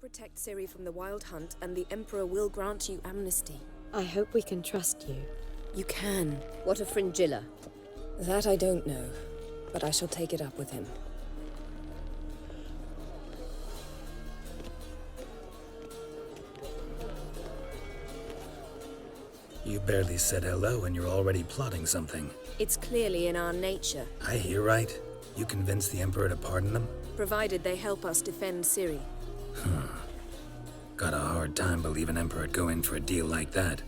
protect Ciri from the Wild Hunt, and the Emperor will grant you amnesty. I hope we can trust you. You can. What of Fringilla? That I don't know, but I shall take it up with him. You barely said hello and you're already plotting something. It's clearly in our nature, I hear right. You convinced the Emperor to pardon them? provided they help us defend Ciri. Got a hard time believing Emperor'd go in for a deal like that.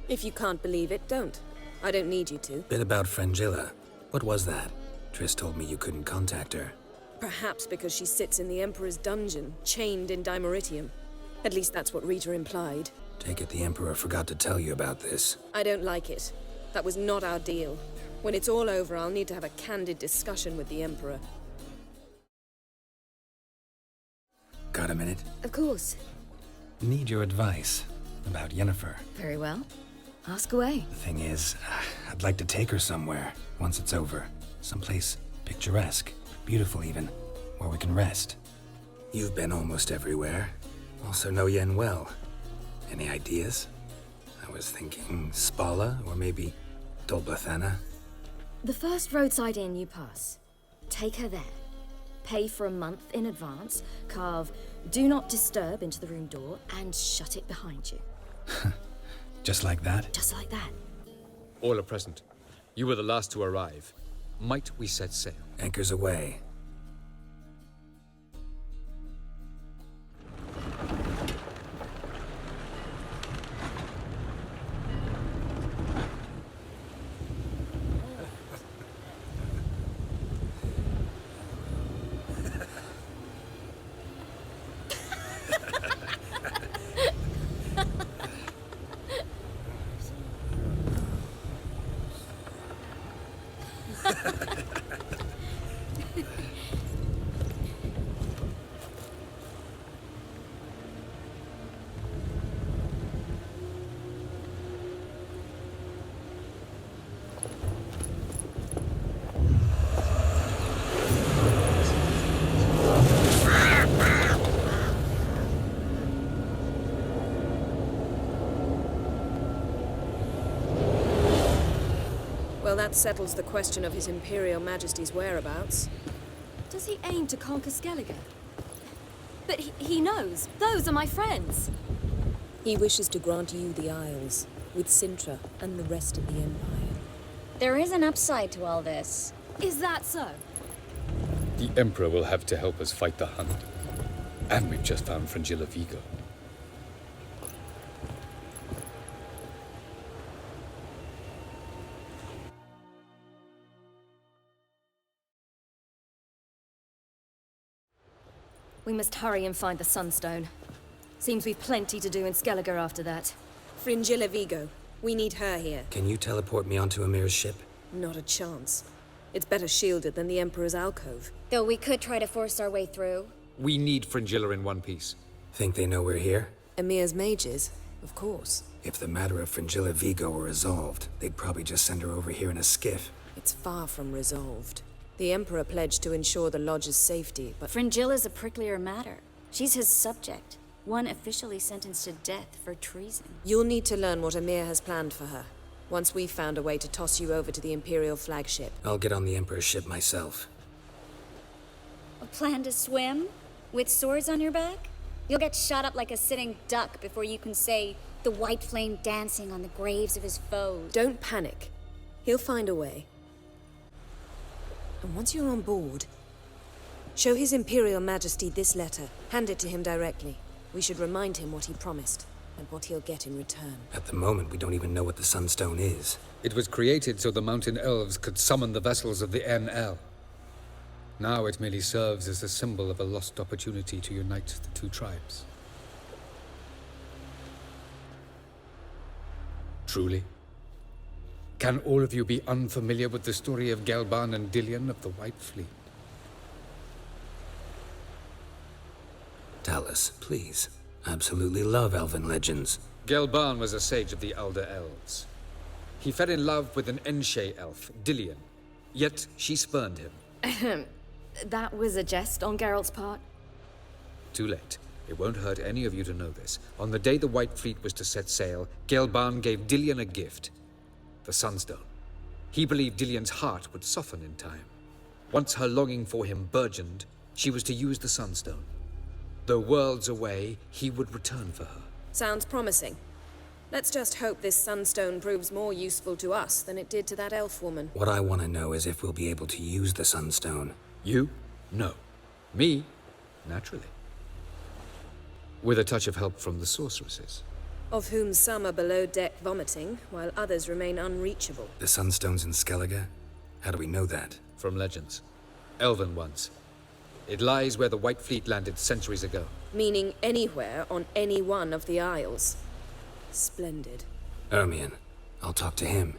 If you can't believe it, don't. I don't need you to. Bit about Fringilla. What was that? Triss told me you couldn't contact her. Perhaps because she sits in the Emperor's dungeon, chained in Dimeritium. At least that's what Rita implied. Take it the Emperor forgot to tell you about this. I don't like it. That was not our deal. When it's all over, I'll need to have a candid discussion with the Emperor. Got a minute? Of course. Need your advice about Yennefer. Very well. Ask away. The thing is, I'd like to take her somewhere once it's over. Someplace picturesque, beautiful even, where we can rest. You've been almost everywhere. Also know Yen well. Any ideas? I was thinking Spala, or maybe Dol Blathanna. The first roadside inn you pass. Take her there. Pay for a month in advance, carve "Do Not Disturb" into the room door, and shut it behind you. Just like that? Just like that. All are present. You were the last to arrive. Might we set sail? Anchors away. Well, that settles the question of His Imperial Majesty's whereabouts. Does he aim to conquer Skellige? But he knows. Those are my friends. He wishes to grant you the Isles, with Cintra and the rest of the Empire. There is an upside to all this. Is that so? The Emperor will have to help us fight the Hunt. And we've just found Fringilla Vigo. We must hurry and find the Sunstone. Seems we've plenty to do in Skellige after that. Fringilla Vigo. We need her here. Can you teleport me onto Amir's ship? Not a chance. It's better shielded than the Emperor's alcove. Though we could try to force our way through. We need Fringilla in one piece. Think they know we're here? Emir's mages, of course. If the matter of Fringilla Vigo were resolved, they'd probably just send her over here in a skiff. It's far from resolved. The Emperor pledged to ensure the Lodge's safety, but Fringilla's a pricklier matter. She's his subject. One officially sentenced to death for treason. you'll need to learn what Emir has planned for her. Once we've found a way to toss you over to the Imperial flagship. I'll get on the Emperor's ship myself. A plan to swim? With swords on your back? You'll get shot up like a sitting duck before you can say the white flame dancing on the graves of his foes. Don't panic. He'll find a way. And once you're on board, show His Imperial Majesty this letter. Hand it to him directly. We should remind him what he promised, and what he'll get in return. At the moment, we don't even know what the Sunstone is. It was created so the Mountain Elves could summon the vessels of the NL. Now it merely serves as a symbol of a lost opportunity to unite the two tribes. Truly? Can all of you be unfamiliar with the story of Gelban and Dillion of the White Fleet? Tell us, please. Absolutely love elven legends. Gelban was a sage of the Elder Elves. He fell in love with an Enshe elf, Dillion. Yet she spurned him. That was a jest on Geralt's part. Too late. It won't hurt any of you to know this. On the day the White Fleet was to set sail, Gelban gave Dillion a gift. The Sunstone. He believed Dillion's heart would soften in time. Once her longing for him burgeoned, she was to use the Sunstone. Though worlds away, he would return for her. Sounds promising. Let's just hope this Sunstone proves more useful to us than it did to that elf woman. What I want to know is if we'll be able to use the Sunstone. You? No. Me? Naturally. With a touch of help from the sorceresses. Of whom some are below deck vomiting, while others remain unreachable. The Sunstone's in Skellige? How do we know that? From legends. Elven ones. It lies where the White Fleet landed centuries ago. Meaning anywhere on any one of the Isles. Splendid. Ermion. I'll talk to him.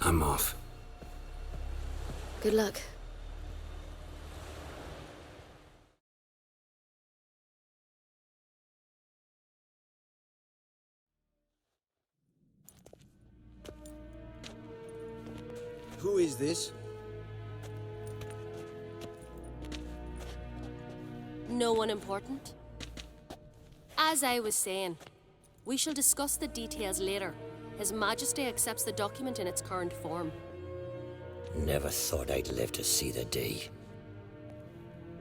I'm off. Good luck. Who is this? No one important. As I was saying, we shall discuss the details later. His Majesty accepts the document in its current form. Never thought I'd live to see the day.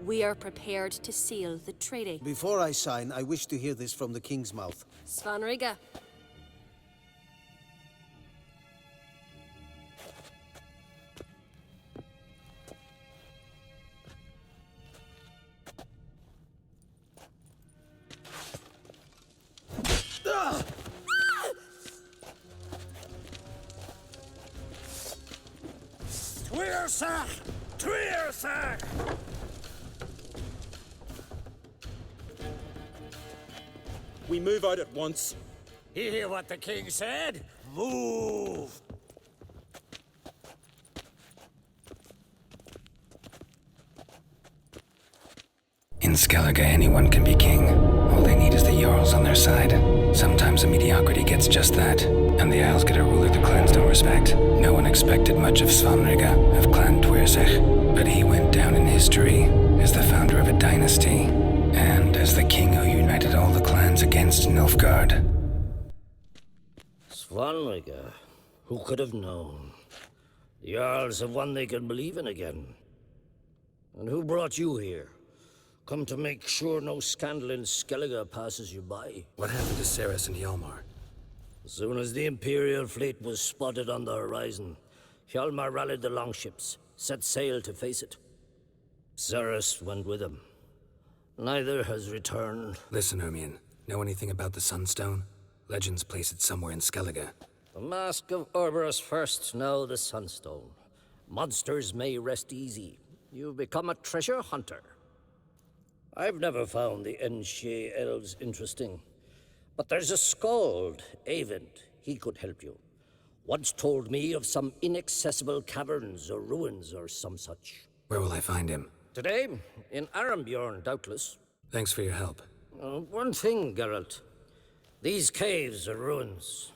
We are prepared to seal the treaty. Before I sign, I wish to hear this from the King's mouth. Svanriga. Twirsach! We move out at once. You hear what the king said? Move! In Skellige, anyone can be king. All they need is the Jarls on their side. Sometimes a mediocrity gets just that, and the Isles get a ruler the clans don't respect. No one expected much of Svanriga, of Clan Twirsach, but he went down in history as the founder of a dynasty, and as the king who united all the clans against Nilfgaard. Svanriga, who could have known? The Jarls have one they can believe in again. And who brought you here? Come to make sure no scandal in Skellige passes you by. What happened to Ceres and Hjalmar? As soon as the Imperial fleet was spotted on the horizon, Hjalmar rallied the longships, set sail to face it. Ceres went with him. Neither has returned. Listen, Ermion. Know anything about the Sunstone? Legends place it somewhere in Skellige. The Mask of Orberus first, now the Sunstone. Monsters may rest easy. You've become a treasure hunter. I've never found the Enshe elves interesting. But there's a skald, Eyvind. He could help you. Once told me of some inaccessible caverns or ruins or some such. Where will I find him? Today, in Arambjorn, doubtless. Thanks for your help. One thing, Geralt. These caves are ruins.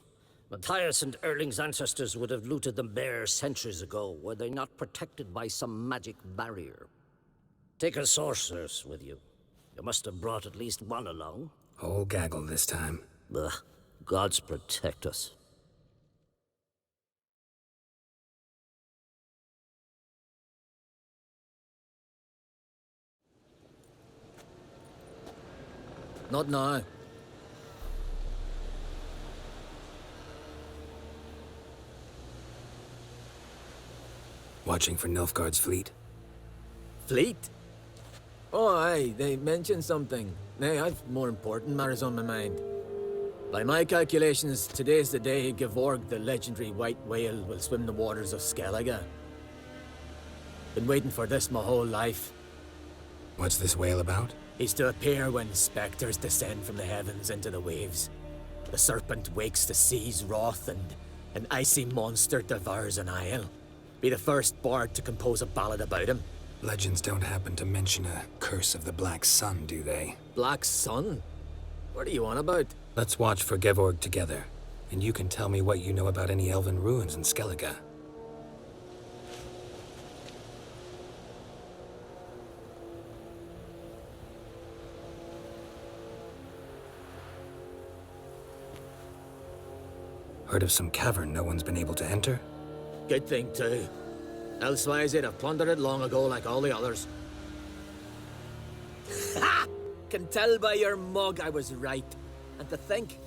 Matthias and Erling's ancestors would have looted them bare centuries ago, were they not protected by some magic barrier. Take a sorceress with you. You must have brought at least one along. Whole gaggle this time. Ugh, gods protect us. Not now. Watching for Nilfgaard's fleet? Fleet? Oh, aye, they mentioned something. Nay, I've more important matters on my mind. By my calculations, today's the day Gevorg, the legendary white whale, will swim the waters of Skellige. Been waiting for this my whole life. What's this whale about? He's to appear when specters descend from the heavens into the waves. The serpent wakes the sea's wrath, and an icy monster devours an isle. Be the first bard to compose a ballad about him. Legends don't happen to mention a curse of the Black Sun, do they? Black Sun? What are you on about? Let's watch for Gevorg together, and you can tell me what you know about any elven ruins in Skellige. Heard of some cavern no one's been able to enter? Good thing, too. Elsewise, they'd have plundered it long ago like all the others. Ha! Can tell by your mug I was right. And to think,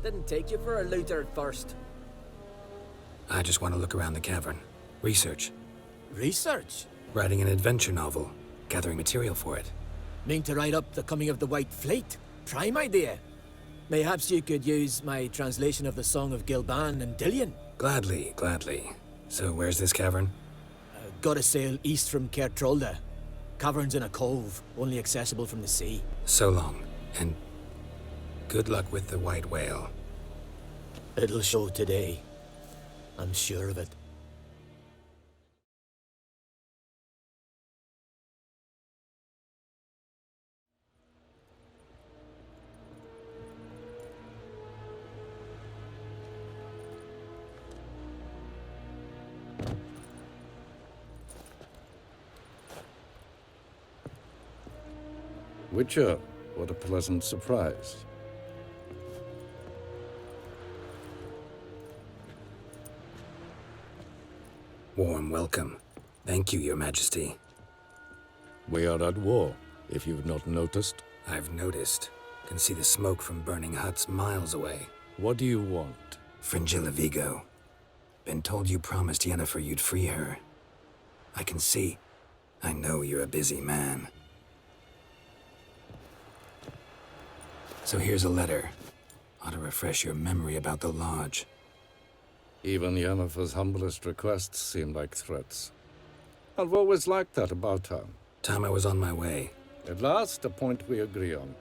didn't take you for a looter at first. I just want to look around the cavern. Research. Research? Writing an adventure novel. Gathering material for it. Mean to write up the coming of the White Fleet? Prime idea. Mayhaps you could use my translation of the Song of Gilban and Dillion. Gladly, gladly. So where's this cavern? Gotta sail east from Cair Trolda. Cavern's in a cove, only accessible from the sea. So long, and good luck with the white whale. It'll show today. I'm sure of it. Witcher, what a pleasant surprise. Warm welcome. Thank you, Your Majesty. We are at war, if you've not noticed. I've noticed. Can see the smoke from burning huts miles away. What do you want? Fringilla Vigo. Been told you promised Yennefer you'd free her. I can see. I know you're a busy man. So here's a letter. Ought to refresh your memory about the Lodge. Even Yennefer's humblest requests seem like threats. I've always liked that about her. Time I was on my way. At last, a point we agree on.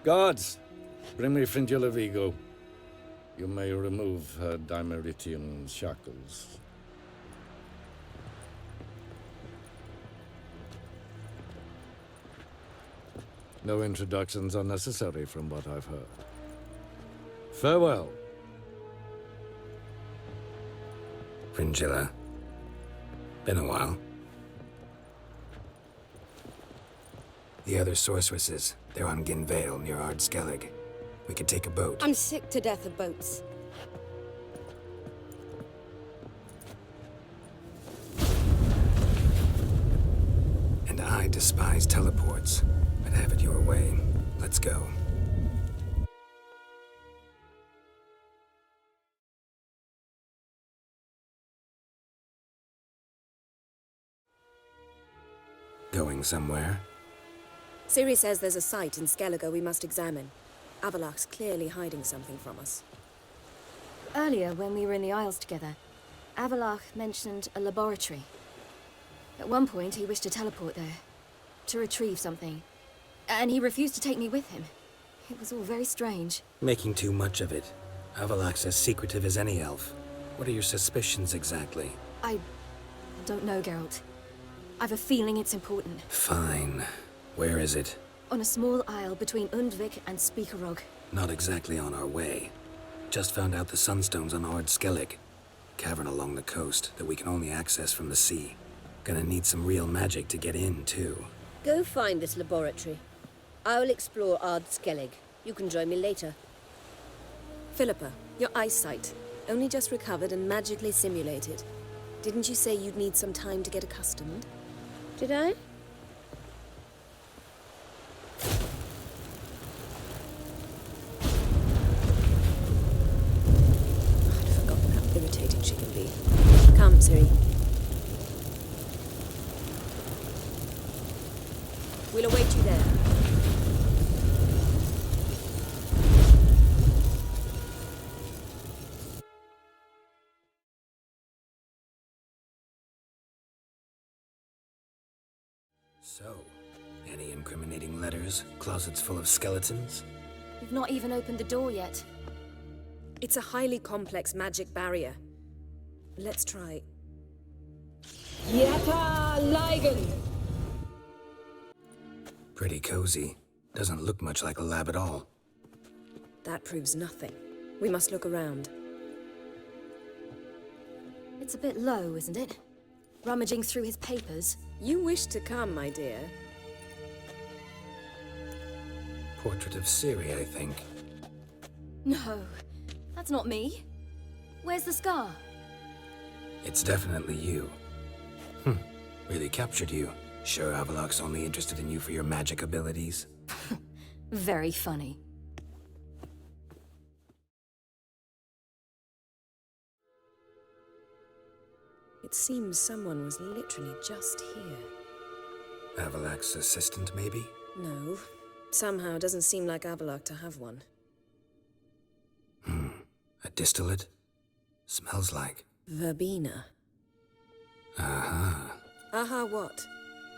Guards, bring me Fringilla Vigo. You may remove her Dimeritian shackles. No introductions are necessary from what I've heard. Farewell. Fringilla. Been a while. The other sorceresses, they're on Ginvale near Ard Skellig. We could take a boat. I'm sick to death of boats. And I despise teleports. But have it your way. Let's go. Going somewhere? Ciri says there's a site in Skellige we must examine. Avallac'h's clearly hiding something from us. Earlier, when we were in the Isles together, Avallac'h mentioned a laboratory. At one point, he wished to teleport there, to retrieve something. And he refused to take me with him. It was all very strange. Making too much of it. Avallac'h's as secretive as any elf. What are your suspicions exactly? I don't know, Geralt. I've a feeling it's important. Fine. Where is it? On a small isle between Undvik and Speakerog. Not exactly on our way. Just found out the Sunstone's on Ard Skellig. Cavern along the coast that we can only access from the sea. Gonna need some real magic to get in, too. Go find this laboratory. I will explore Ard Skellig. You can join me later. Philippa, your eyesight. Only just recovered and magically simulated. Didn't you say you'd need some time to get accustomed? Did I? I'd forgotten how irritating she can be. Come, Ciri. We'll await you there. So, any incriminating letters? Closets full of skeletons? We've not even opened the door yet. It's a highly complex magic barrier. Let's try. Yata Ligen! Pretty cozy. Doesn't look much like a lab at all. That proves nothing. We must look around. It's a bit low, isn't it? Rummaging through his papers. You wish to come, my dear. Portrait of Ciri, I think. No, that's not me. Where's the scar? It's definitely you. Really captured you. Sure Avallac'h's only interested in you for your magic abilities? Very funny. It seems someone was literally just here. Avallac'h's assistant, maybe? No. Somehow it doesn't seem like Avallac'h to have one. A distillate? Smells like... Verbena. Aha. Aha what?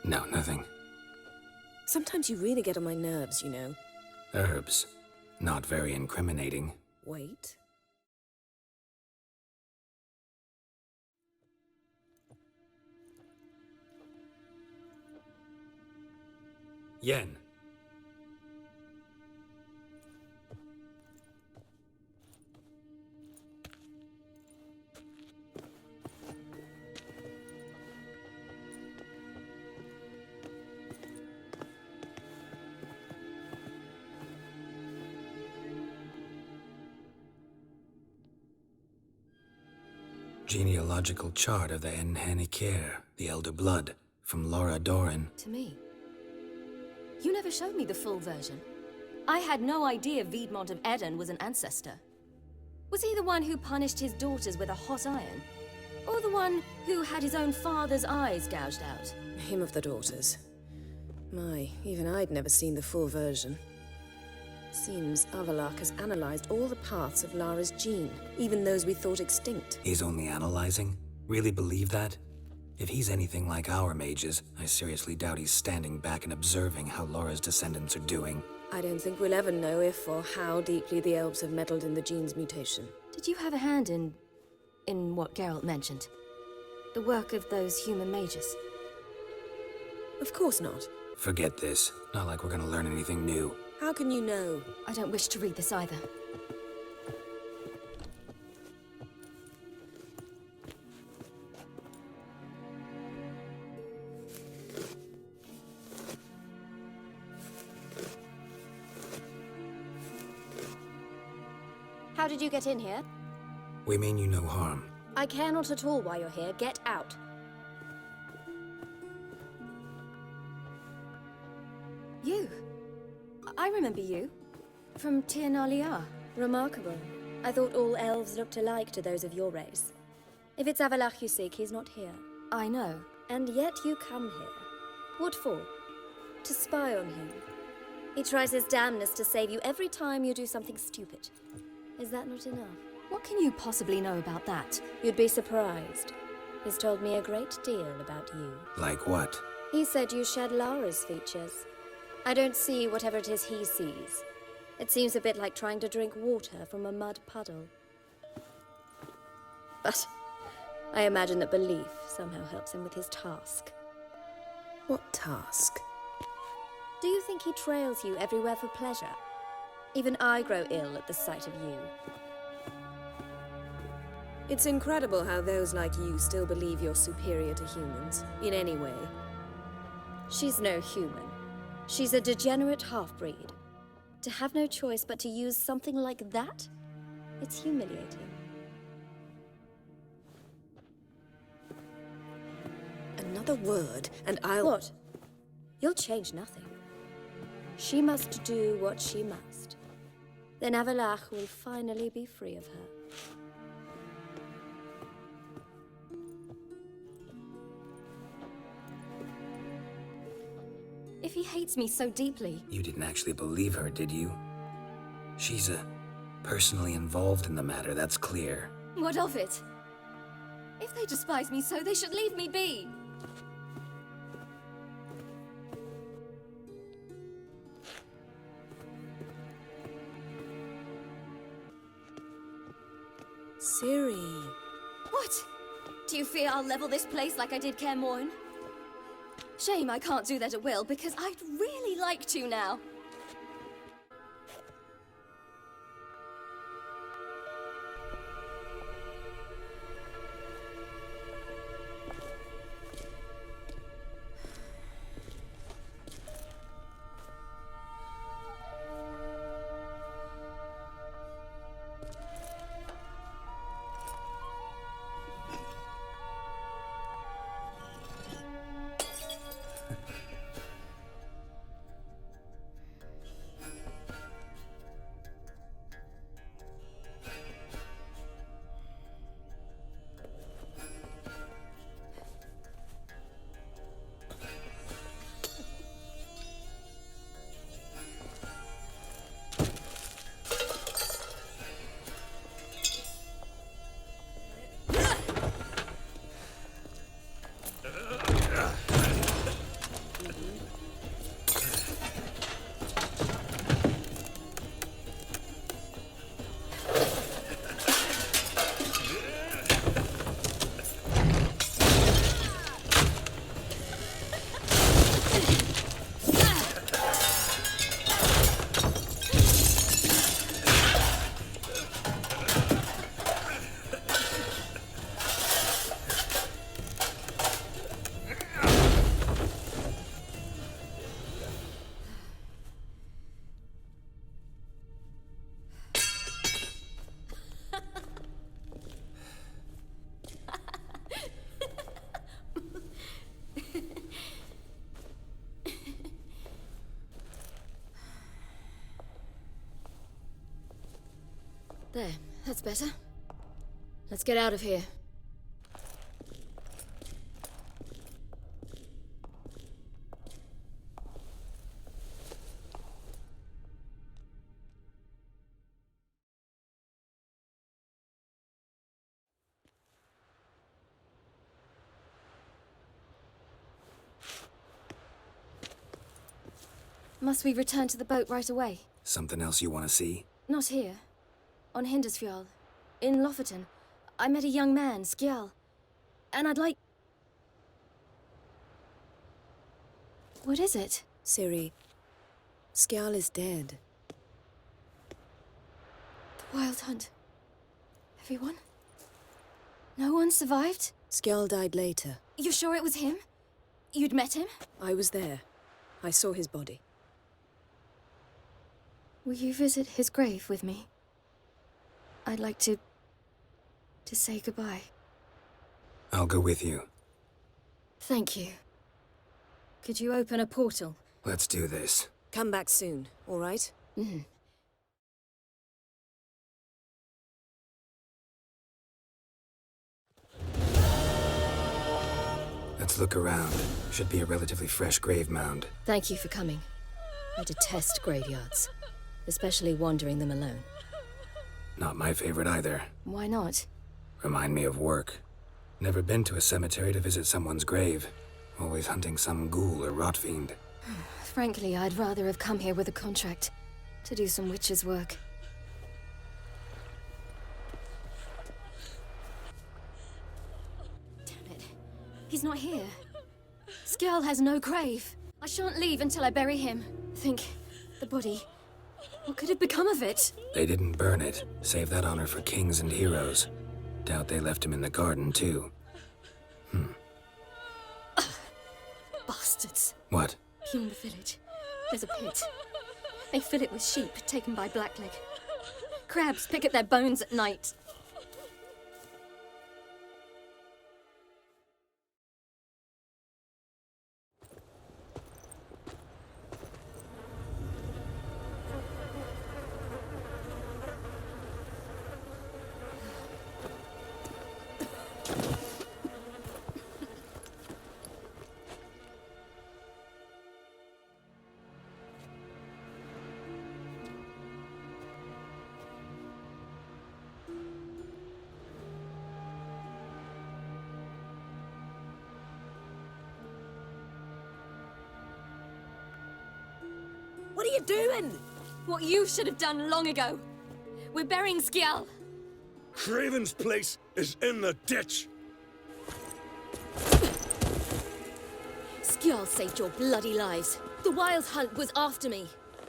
No, nothing. Sometimes you really get on my nerves, you know. Herbs. Not very incriminating. Wait. Yen. Genealogical chart of the Enhanikir, the Elder Blood, from Laura Doran. To me. You never showed me the full version. I had no idea Viedmont of Eden was an ancestor. Was he the one who punished his daughters with a hot iron? Or the one who had his own father's eyes gouged out? Him of the daughters. My, even I'd never seen the full version. Seems Avallac'h has analyzed all the paths of Lara's gene, even those we thought extinct. He's only analyzing? Really believe that? If he's anything like our mages, I seriously doubt he's standing back and observing how Laura's descendants are doing. I don't think we'll ever know if or how deeply the elves have meddled in the gene's mutation. Did you have a hand in what Geralt mentioned? The work of those human mages? Of course not. Forget this. Not like we're gonna learn anything new. How can you know? I don't wish to read this either. How did you get in here? We mean you no harm. I care not at all why you're here. Get out. You? I remember you. From Tir Nalia. Remarkable. I thought all elves looked alike to those of your race. If it's Avallac'h you seek, he's not here. I know. And yet you come here. What for? To spy on him. He tries his damnedest to save you every time you do something stupid. Is that not enough? What can you possibly know about that? You'd be surprised. He's told me a great deal about you. Like what? He said you shared Lara's features. I don't see whatever it is he sees. It seems a bit like trying to drink water from a mud puddle. But I imagine that belief somehow helps him with his task. What task? Do you think he trails you everywhere for pleasure? Even I grow ill at the sight of you. It's incredible how those like you still believe you're superior to humans, in any way. She's no human. She's a degenerate half-breed. To have no choice but to use something like that? It's humiliating. Another word, and I'll... What? You'll change nothing. She must do what she must. Then Avallac'h will finally be free of her. If he hates me so deeply... You didn't actually believe her, did you? She's personally involved in the matter, that's clear. What of it? If they despise me so, they should leave me be. Ciri. What? Do you fear I'll level this place like I did Kaer Morhen? Shame I can't do that at will, because I'd really like to now. There, that's better. Let's get out of here. Must we return to the boat right away? Something else you want to see? Not here. On Hindersfjall. In Lofoten. I met a young man, Skjal. And I'd like... What is it? Ciri, Skjal is dead. The Wild Hunt. Everyone? No one survived? Skjal died later. You sure it was him? You'd met him? I was there. I saw his body. Will you visit his grave with me? I'd like to say goodbye. I'll go with you. Thank you. Could you open a portal? Let's do this. Come back soon, all right? Mm-hmm. Let's look around. Should be a relatively fresh grave mound. Thank you for coming. I detest graveyards, especially wandering them alone. Not my favorite either. Why not? Remind me of work. Never been to a cemetery to visit someone's grave. Always hunting some ghoul or rot fiend. Frankly, I'd rather have come here with a contract to do some witch's work. Damn it. He's not here. Skjal has no grave. I shan't leave until I bury him. Think, the body. What could have become of it? They didn't burn it. Save that honor for kings and heroes. Doubt they left him in the garden, too. Bastards. What? Beyond the village, there's a pit. They fill it with sheep taken by Blackleg. Crabs pick at their bones at night. What are you doing? What you should have done long ago. We're burying Skjal. Craven's place is in the ditch. Skjal saved your bloody lives. The Wild Hunt was after me.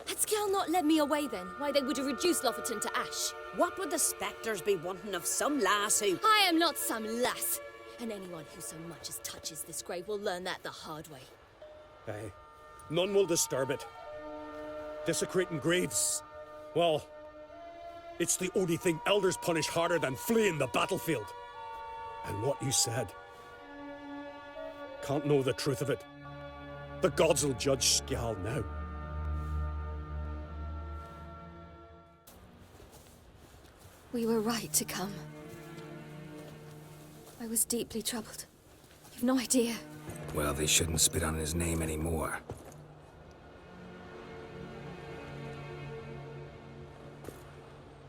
Had Skjal not led me away then, why they would have reduced Lofoten to ash. What would the spectres be wanting of some lass who... I am not some lass. And anyone who so much as touches this grave will learn that the hard way. Aye. None will disturb it. Desecrating graves, well, it's the only thing elders punish harder than fleeing the battlefield. And what you said. Can't know the truth of it. The gods will judge Skjal now. We were right to come. I was deeply troubled. You've no idea. Well, they shouldn't spit on his name anymore.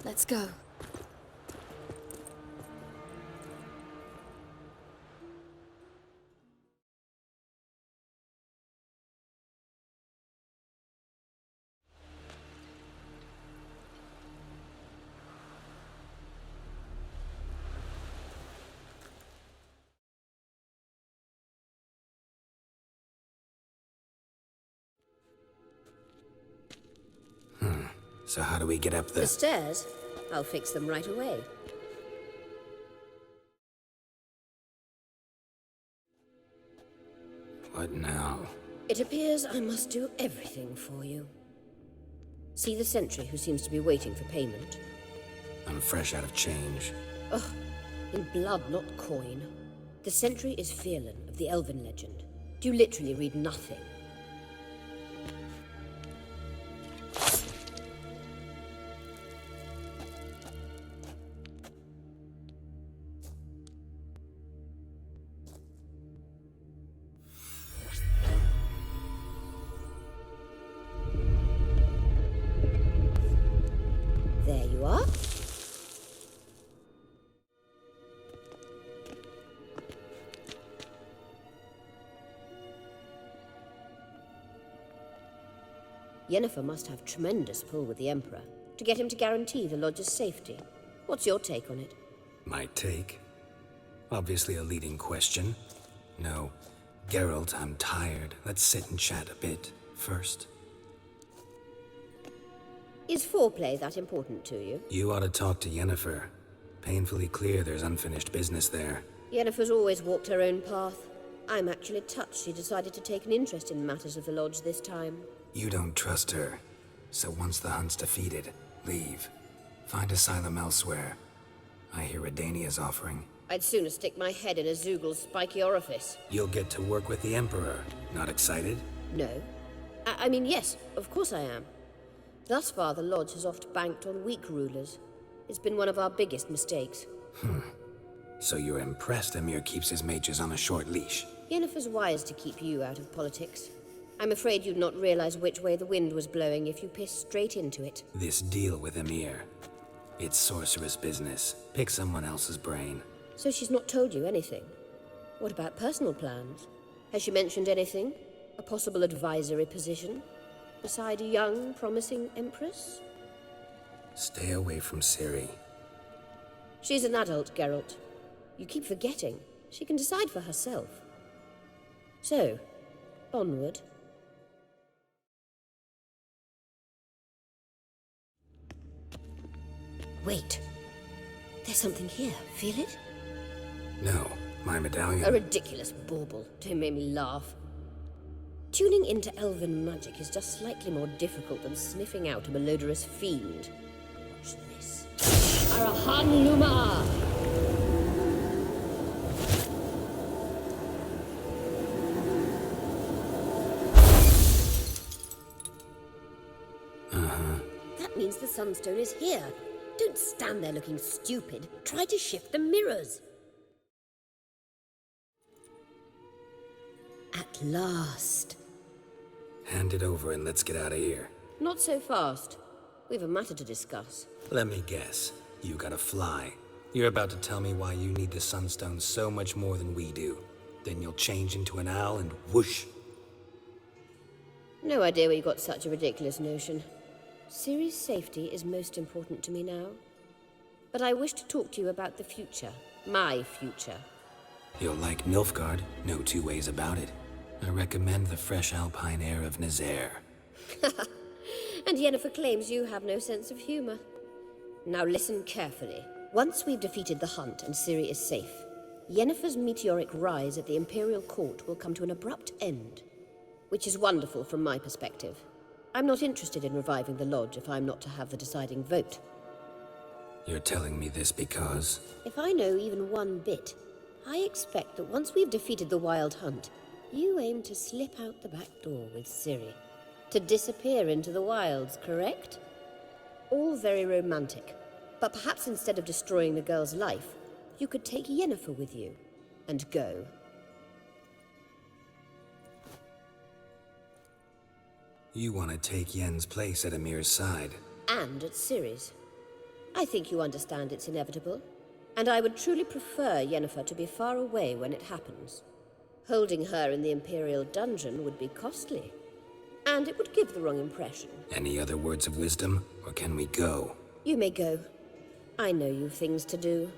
Let's go. So how do we get up The stairs? I'll fix them right away. What now? It appears I must do everything for you. See the sentry who seems to be waiting for payment? I'm fresh out of change. Ugh, in blood, not coin. The sentry is Fierlin of the Elven legend. Do you literally read nothing? What? Yennefer must have tremendous pull with the Emperor to get him to guarantee the Lodge's safety. What's your take on it? My take? Obviously a leading question. No. Geralt, I'm tired. Let's sit and chat a bit first. Is foreplay that important to you? You ought to talk to Yennefer. Painfully clear there's unfinished business there. Yennefer's always walked her own path. I'm actually touched she decided to take an interest in matters of the Lodge this time. You don't trust her. So once the hunt's defeated, leave. Find asylum elsewhere. I hear Redania's offering. I'd sooner stick my head in a Zoogl's spiky orifice. You'll get to work with the Emperor. Not excited? No. I mean, yes, of course I am. Thus far, the Lodge has oft banked on weak rulers. It's been one of our biggest mistakes. So you're impressed Emir keeps his mages on a short leash? Yennefer's wise to keep you out of politics. I'm afraid you'd not realize which way the wind was blowing if you pissed straight into it. This deal with Emir. It's sorceress business. Pick someone else's brain. So she's not told you anything? What about personal plans? Has she mentioned anything? A possible advisory position? Beside a young, promising empress? Stay away from Ciri. She's an adult, Geralt. You keep forgetting. She can decide for herself. So, onward. Wait. There's something here. Feel it? No, my medallion. A ridiculous bauble. Don't make me laugh. Tuning into elven magic is just slightly more difficult than sniffing out a malodorous fiend. Watch this. Arahan Luma! That means the Sunstone is here. Don't stand there looking stupid. Try to shift the mirrors. At last. Hand it over and let's get out of here. Not so fast. We've a matter to discuss. Let me guess. You gotta fly. You're about to tell me why you need the Sunstone so much more than we do. Then you'll change into an owl and whoosh. No idea where you got such a ridiculous notion. Ciri's safety is most important to me now. But I wish to talk to you about the future. My future. You'll like Nilfgaard, no two ways about it. I recommend the fresh alpine air of Nazaire. And Yennefer claims you have no sense of humor. Now listen carefully. Once we've defeated the hunt and Ciri is safe, Yennefer's meteoric rise at the Imperial Court will come to an abrupt end. Which is wonderful from my perspective. I'm not interested in reviving the Lodge if I'm not to have the deciding vote. You're telling me this because... If I know even one bit, I expect that once we've defeated the Wild Hunt, you aim to slip out the back door with Ciri. To disappear into the wilds, correct? All very romantic. But perhaps instead of destroying the girl's life, you could take Yennefer with you and go. You want to take Yen's place at Emir's side. And at Ciri's. I think you understand it's inevitable. And I would truly prefer Yennefer to be far away when it happens. Holding her in the Imperial dungeon would be costly. And it would give the wrong impression. Any other words of wisdom, or can we go? You may go. I know you've things to do.